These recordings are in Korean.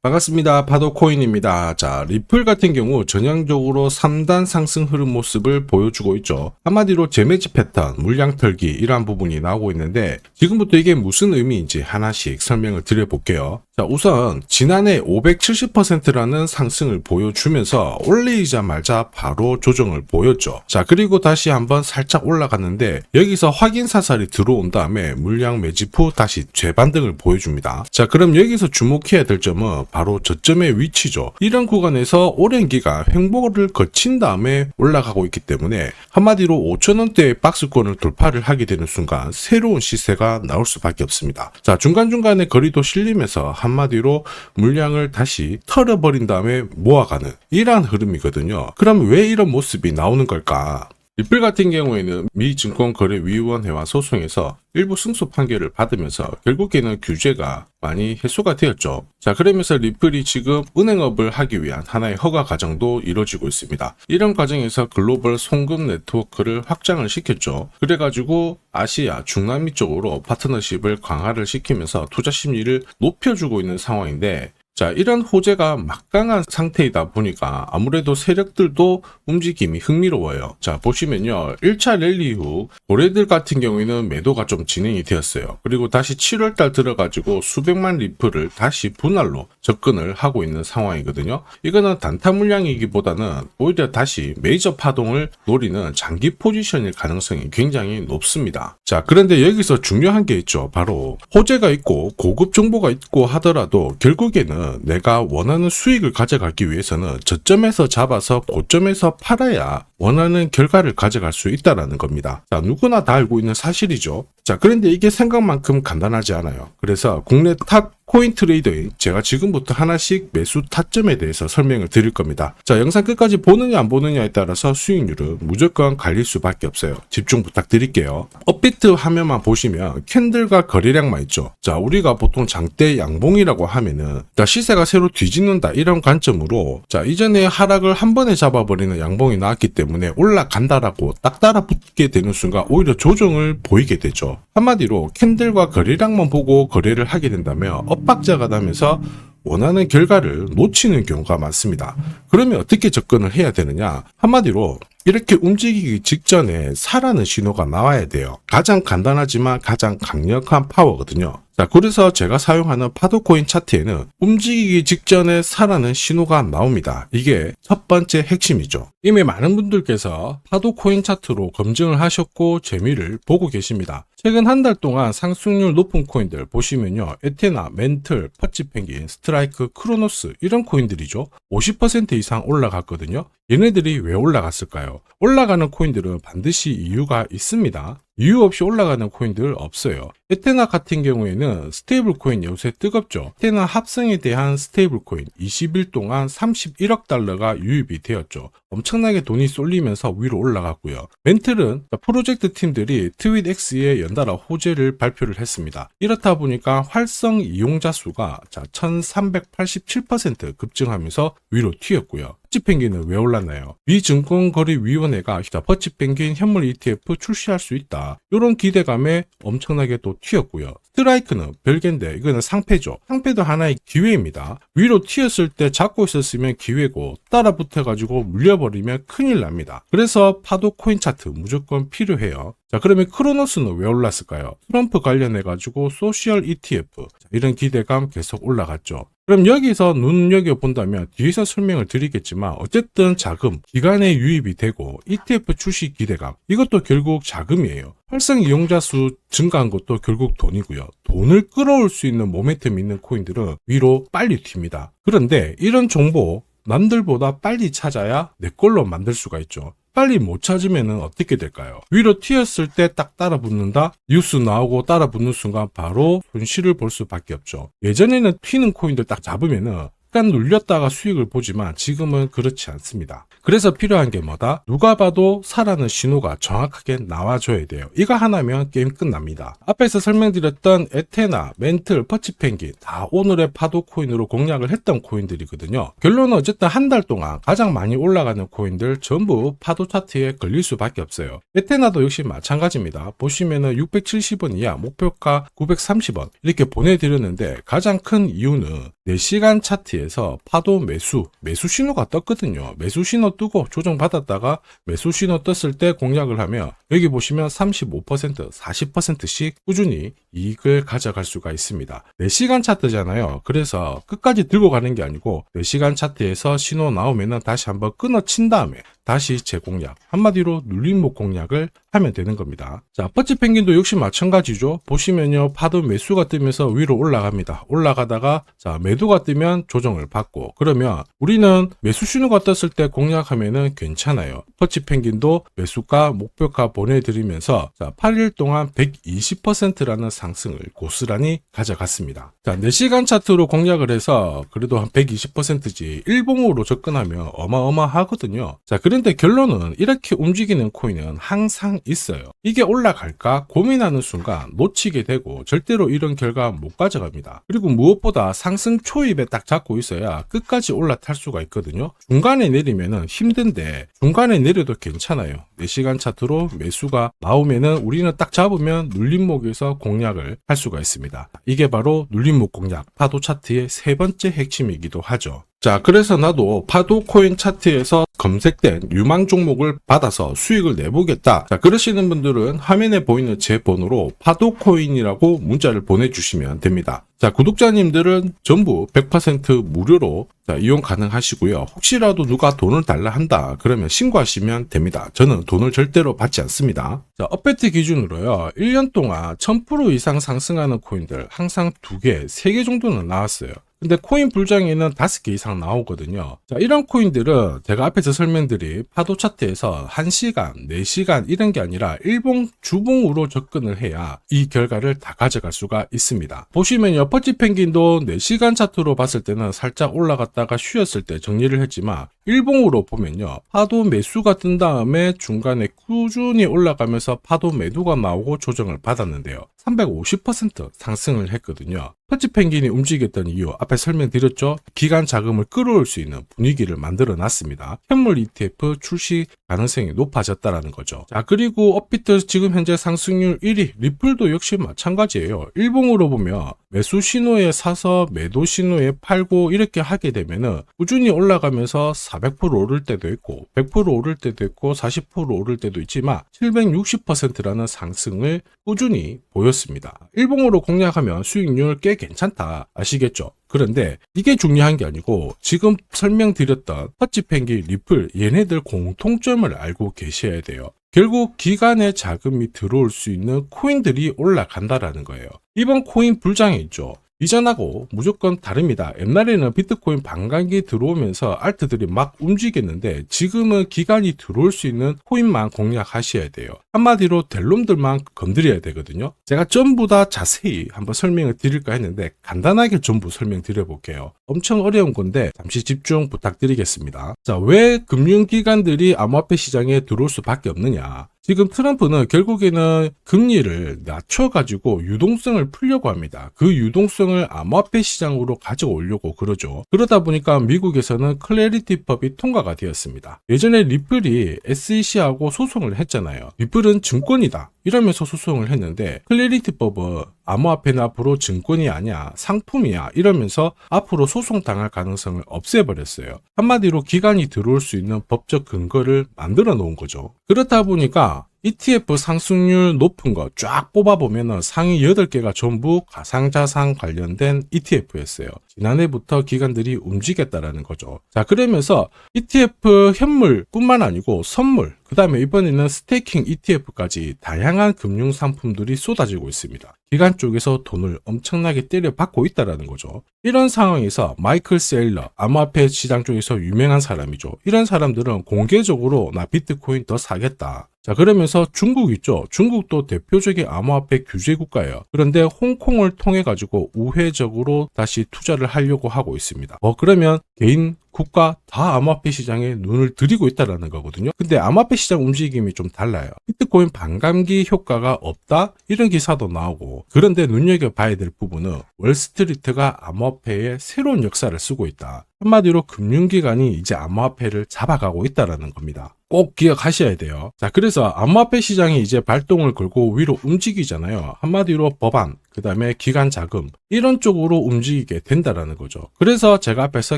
반갑습니다. 파도코인입니다. 자, 리플 같은 경우 전형적으로 3단 상승 흐름 모습을 보여주고 있죠. 한마디로 재매집 패턴, 물량 털기 이러한 부분이 나오고 있는데 지금부터 이게 무슨 의미인지 하나씩 설명을 드려볼게요. 자, 우선 지난해 570%라는 상승을 보여주면서 올리자마자 바로 조정을 보였죠. 자, 그리고 다시 한번 살짝 올라갔는데 여기서 확인 사살이 들어온 다음에 물량 매집 후 다시 재반등을 보여줍니다. 자, 그럼 여기서 주목해야 될 점은 바로 저점의 위치죠. 이런 구간에서 오랜 기간 횡보를 거친 다음에 올라가고 있기 때문에 한마디로 5,000원대의 박스권을 돌파를 하게 되는 순간 새로운 시세가 나올 수밖에 없습니다. 자, 중간중간에 거리도 실리면서 한마디로 물량을 다시 털어버린 다음에 모아가는 이러한 흐름이거든요. 그럼 왜 이런 모습이 나오는 걸까? 리플 같은 경우에는 미 증권거래위원회와 소송에서 일부 승소 판결을 받으면서 결국에는 규제가 많이 해소가 되었죠. 자, 그러면서 리플이 지금 은행업을 하기 위한 하나의 허가 과정도 이루어지고 있습니다. 이런 과정에서 글로벌 송금 네트워크를 확장을 시켰죠. 그래가지고 아시아, 중남미 쪽으로 파트너십을 강화를 시키면서 투자 심리를 높여주고 있는 상황인데, 자, 이런 호재가 막강한 상태이다 보니까 아무래도 세력들도 움직임이 흥미로워요. 자, 보시면요. 1차 랠리 후 고래들 같은 경우에는 매도가 좀 진행이 되었어요. 그리고 다시 7월달 들어가지고 수백만 리플을 다시 분할로 접근을 하고 있는 상황이거든요. 이거는 단타 물량이기보다는 오히려 다시 메이저 파동을 노리는 장기 포지션일 가능성이 굉장히 높습니다. 자, 그런데 여기서 중요한 게 있죠. 바로 호재가 있고 고급 정보가 있고 하더라도 결국에는 내가 원하는 수익을 가져가기 위해서는 저점에서 잡아서 고점에서 팔아야 원하는 결과를 가져갈 수 있다는 겁니다. 자, 누구나 다 알고 있는 사실이죠. 자, 그런데 이게 생각만큼 간단하지 않아요. 그래서 국내 탑 코인 트레이더인 제가 지금부터 하나씩 매수 타점에 대해서 설명을 드릴 겁니다. 자, 영상 끝까지 보느냐 안 보느냐에 따라서 수익률은 무조건 갈릴 수밖에 없어요. 집중 부탁드릴게요. 업비트 화면만 보시면 캔들과 거래량만 있죠. 자, 우리가 보통 장대 양봉이라고 하면은 시세가 새로 뒤집는다 이런 관점으로, 자, 이전에 하락을 한 번에 잡아버리는 양봉이 나왔기 때문에 올라간다라고 딱 따라붙게 되는 순간 오히려 조정을 보이게 되죠. 한마디로 캔들과 거래량만 보고 거래를 하게 된다면 엇박자가 나면서 원하는 결과를 놓치는 경우가 많습니다. 그러면 어떻게 접근을 해야 되느냐? 한마디로 이렇게 움직이기 직전에 사라는 신호가 나와야 돼요. 가장 간단하지만 가장 강력한 파워거든요. 자, 그래서 제가 사용하는 파도코인 차트에는 움직이기 직전에 사라는 신호가 나옵니다. 이게 첫 번째 핵심이죠. 이미 많은 분들께서 파도코인 차트로 검증을 하셨고 재미를 보고 계십니다. 최근 한 달 동안 상승률 높은 코인들 보시면요. 에테나, 멘틀, 퍼치펭귄, 스트라이크, 크로노스 이런 코인들이죠. 50% 이상 올라갔거든요. 얘네들이 왜 올라갔을까요? 올라가는 코인들은 반드시 이유가 있습니다. 이유 없이 올라가는 코인들 없어요. 에테나 같은 경우에는 스테이블 코인 요새 뜨겁죠. 에테나 합성에 대한 스테이블 코인 20일 동안 31억 달러가 유입이 되었죠. 엄청나게 돈이 쏠리면서 위로 올라갔고요. 멘틀은 프로젝트 팀들이 트윗X에 연달아 호재를 발표를 했습니다. 이렇다 보니까 활성 이용자 수가 1387% 급증하면서 위로 튀었고요. 퍼치펭귄은 왜 올랐나요? 미 증권거래위원회가 퍼치펭귄 현물 ETF 출시할 수 있다. 이런 기대감에 엄청나게 또 튀었고요. 스트라이크는 별개인데 이거는 상패죠. 상패도 하나의 기회입니다. 위로 튀었을 때 잡고 있었으면 기회고 따라 붙어가지고 물려버리면 큰일 납니다. 그래서 파도 코인 차트 무조건 필요해요. 자, 그러면 크로노스는 왜 올랐을까요? 트럼프 관련해가지고 소셜 ETF 이런 기대감 계속 올라갔죠. 그럼 여기서 눈여겨본다면 뒤에서 설명을 드리겠지만 어쨌든 자금, 기간에 유입이 되고 ETF 출시 기대감 이것도 결국 자금이에요. 활성 이용자 수 증가한 것도 결국 돈이고요. 돈을 끌어올 수 있는 모멘텀 있는 코인들은 위로 빨리 튑니다. 그런데 이런 정보 남들보다 빨리 찾아야 내 걸로 만들 수가 있죠. 빨리 못 찾으면 어떻게 될까요? 위로 튀었을 때 딱 따라붙는다? 뉴스 나오고 따라붙는 순간 바로 손실을 볼 수밖에 없죠. 예전에는 튀는 코인들 딱 잡으면은 잠깐 눌렸다가 수익을 보지만 지금은 그렇지 않습니다. 그래서 필요한 게 뭐다? 누가 봐도 사라는 신호가 정확하게 나와줘야 돼요. 이거 하나면 게임 끝납니다. 앞에서 설명드렸던 에테나, 멘틀, 퍼치펭귄 다 오늘의 파도 코인으로 공략을 했던 코인들이거든요. 결론은 어쨌든 한 달 동안 가장 많이 올라가는 코인들 전부 파도 차트에 걸릴 수밖에 없어요. 에테나도 역시 마찬가지입니다. 보시면은 670원 이하, 목표가 930원 이렇게 보내드렸는데 가장 큰 이유는 4시간 차트에서 파도 매수 신호가 떴거든요. 매수 신호 뜨고 조정받았다가 매수 신호 떴을 때 공략을 하면 여기 보시면 35%, 40%씩 꾸준히 이익을 가져갈 수가 있습니다. 4시간 차트잖아요. 그래서 끝까지 들고 가는 게 아니고 4시간 차트에서 신호 나오면은 다시 한번 끊어친 다음에 다시 재공략, 한마디로 눌림목 공략을 하면 되는 겁니다. 자, 퍼치펭귄도 역시 마찬가지죠. 보시면요, 파도 매수가 뜨면서 위로 올라갑니다. 올라가다가 자, 매도가 뜨면 조정을 받고, 그러면 우리는 매수 신호가 떴을 때 공략하면은 괜찮아요. 퍼치펭귄도 매수가, 목표가 보내드리면서 자, 8일 동안 120%라는 상승을 고스란히 가져갔습니다. 자, 4시간 차트로 공략을 해서 그래도 한 120%지 일봉으로 접근하면 어마어마하거든요. 자, 그런데 결론은 이렇게 움직이는 코인은 항상 있어요. 이게 올라갈까 고민하는 순간 놓치게 되고 절대로 이런 결과 못 가져갑니다. 그리고 무엇보다 상승 초입에 딱 잡고 있어야 끝까지 올라탈 수가 있거든요. 중간에 내리면은 힘든데 중간에 내려도 괜찮아요. 4시간 차트로 매수가 나오면은 우리는 딱 잡으면 눌림목에서 공략을 할 수가 있습니다. 이게 바로 눌림목 공략, 파도 차트의 세 번째 핵심이기도 하죠. 자, 그래서 나도 파도 코인 차트에서 검색된 유망 종목을 받아서 수익을 내보겠다. 자, 그러시는 분들은 화면에 보이는 제 번호로 파도 코인이라고 문자를 보내주시면 됩니다. 자, 구독자님들은 전부 100% 무료로 이용 가능하시고요. 혹시라도 누가 돈을 달라 한다 그러면 신고하시면 됩니다. 저는 돈을 절대로 받지 않습니다. 자, 업베트 기준으로요. 1년 동안 1000% 이상 상승하는 코인들 항상 2개, 3개 정도는 나왔어요. 근데 코인 불장에는 5개 이상 나오거든요. 자, 이런 코인들은 제가 앞에서 설명드린 파도 차트에서 1시간, 4시간 이런 게 아니라 일봉, 주봉으로 접근을 해야 이 결과를 다 가져갈 수가 있습니다. 보시면요, 퍼치펭귄도 4시간 차트로 봤을 때는 살짝 올라갔다가 쉬었을 때 정리를 했지만 일봉으로 보면요, 파도 매수가 뜬 다음에 중간에 꾸준히 올라가면서 파도 매도가 나오고 조정을 받았는데요. 350% 상승을 했거든요. 퍼치펭귄이 움직였던 이유 앞에 설명드렸죠. 기간 자금을 끌어올 수 있는 분위기를 만들어 놨습니다. 현물 ETF 출시 가능성이 높아졌다라는 거죠. 자, 그리고 업비트 지금 현재 상승률 1위, 리플도 역시 마찬가지예요. 일봉으로 보면 매수 신호에 사서 매도 신호에 팔고 이렇게 하게 되면은 꾸준히 올라가면서 400% 오를 때도 있고 100% 오를 때도 있고 40% 오를 때도 있지만 760%라는 상승을 꾸준히 보였습니다. 일봉으로 공략하면 수익률 꽤 괜찮다 아시겠죠? 그런데 이게 중요한 게 아니고 지금 설명드렸던 퍼치펭귄, 리플 얘네들 공통점을 알고 계셔야 돼요. 결국 기간에 자금이 들어올 수 있는 코인들이 올라간다라는 거예요. 이번 코인 불장에 있죠. 이전하고 무조건 다릅니다. 옛날에는 비트코인 반감기 들어오면서 알트들이 막 움직였는데 지금은 기간이 들어올 수 있는 코인만 공략하셔야 돼요. 한마디로 될 놈들만 건드려야 되거든요. 제가 전부 다 자세히 한번 설명을 드릴까 했는데 간단하게 전부 설명드려 볼게요. 엄청 어려운 건데 잠시 집중 부탁드리겠습니다. 자, 왜 금융기관들이 암호화폐 시장에 들어올 수밖에 없느냐. 지금 트럼프는 결국에는 금리를 낮춰가지고 유동성을 풀려고 합니다. 그 유동성을 암호화폐 시장으로 가져오려고 그러죠. 그러다 보니까 미국에서는 클래리티법이 통과가 되었습니다. 예전에 리플이 SEC하고 소송을 했잖아요. 리플은 증권이다 이러면서 소송을 했는데 클래리티법은 암호화폐는 앞으로 증권이 아니야 상품이야 이러면서 앞으로 소송당할 가능성을 없애버렸어요. 한마디로 기간이 들어올 수 있는 법적 근거를 만들어 놓은 거죠. 그렇다 보니까 ETF 상승률 높은 거 쫙 뽑아보면 상위 8개가 전부 가상자산 관련된 ETF였어요. 지난해부터 기관들이 움직였다라는 거죠. 자, 그러면서 ETF 현물뿐만 아니고 선물, 그 다음에 이번에는 스테이킹 ETF까지 다양한 금융 상품들이 쏟아지고 있습니다. 기관 쪽에서 돈을 엄청나게 때려받고 있다라는 거죠. 이런 상황에서 마이클 세일러, 암호화폐 시장 쪽에서 유명한 사람이죠. 이런 사람들은 공개적으로 나 비트코인 더 사겠다. 자, 그러면서 중국 있죠. 중국도 대표적인 암호화폐 규제 국가예요. 그런데 홍콩을 통해 가지고 우회적으로 다시 투자를 하려고 하고 있습니다. 그러면 개인 국가 다 암호화폐 시장에 눈을 들이고 있다라는 거거든요. 근데 암호화폐 시장 움직임이 좀 달라요. 비트코인 반감기 효과가 없다? 이런 기사도 나오고, 그런데 눈여겨봐야 될 부분은 월스트리트가 암호화폐의 새로운 역사를 쓰고 있다. 한마디로 금융기관이 이제 암호화폐를 잡아가고 있다라는 겁니다. 꼭 기억하셔야 돼요. 자, 그래서 암호화폐 시장이 이제 발동을 걸고 위로 움직이잖아요. 한마디로 법안, 그 다음에 기관 자금, 이런 쪽으로 움직이게 된다라는 거죠. 그래서 제가 앞에서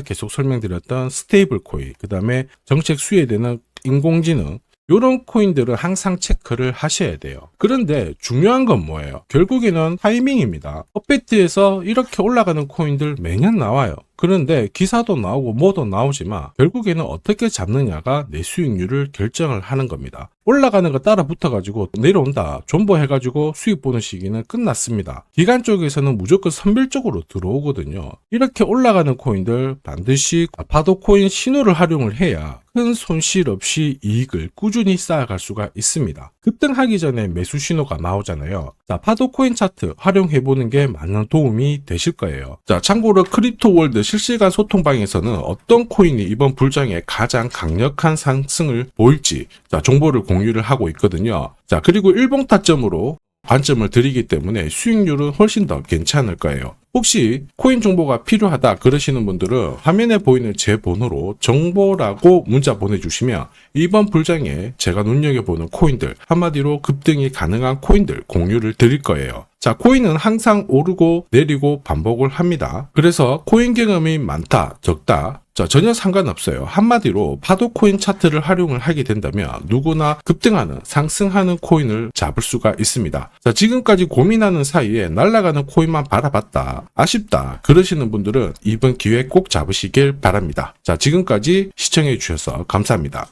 계속 설명드렸던 스테이블 코인, 그 다음에 정책 수혜되는 인공지능, 이런 코인들은 항상 체크를 하셔야 돼요. 그런데 중요한 건 뭐예요? 결국에는 타이밍입니다. 업비트에서 이렇게 올라가는 코인들 매년 나와요. 그런데 기사도 나오고 뭐도 나오지만 결국에는 어떻게 잡느냐가 내 수익률을 결정을 하는 겁니다. 올라가는 거 따라 붙어가지고 내려온다, 존버해가지고 수익 보는 시기는 끝났습니다. 기관 쪽에서는 무조건 선별적으로 들어오거든요. 이렇게 올라가는 코인들 반드시 파도 코인 신호를 활용을 해야 큰 손실 없이 이익을 꾸준히 쌓아갈 수가 있습니다. 급등하기 전에 매수 신호가 나오잖아요. 자, 파도 코인 차트 활용해보는 게 많은 도움이 되실 거예요. 자, 참고로 크립토 월드 실시간 소통방에서는 어떤 코인이 이번 불장에 가장 강력한 상승을 보일지 정보를 공유를 하고 있거든요. 자, 그리고 일봉 타점으로 관점을 드리기 때문에 수익률은 훨씬 더 괜찮을 거예요. 혹시 코인 정보가 필요하다 그러시는 분들은 화면에 보이는 제 번호로 정보라고 문자 보내주시면 이번 불장에 제가 눈여겨보는 코인들, 한마디로 급등이 가능한 코인들 공유를 드릴 거예요. 자, 코인은 항상 오르고 내리고 반복을 합니다. 그래서 코인 경험이 많다, 적다, 전혀 상관없어요. 한마디로 파도 코인 차트를 활용을 하게 된다면 누구나 급등하는, 상승하는 코인을 잡을 수가 있습니다. 자, 지금까지 고민하는 사이에 날아가는 코인만 바라봤다, 아쉽다 그러시는 분들은 이번 기회 꼭 잡으시길 바랍니다. 자, 지금까지 시청해 주셔서 감사합니다.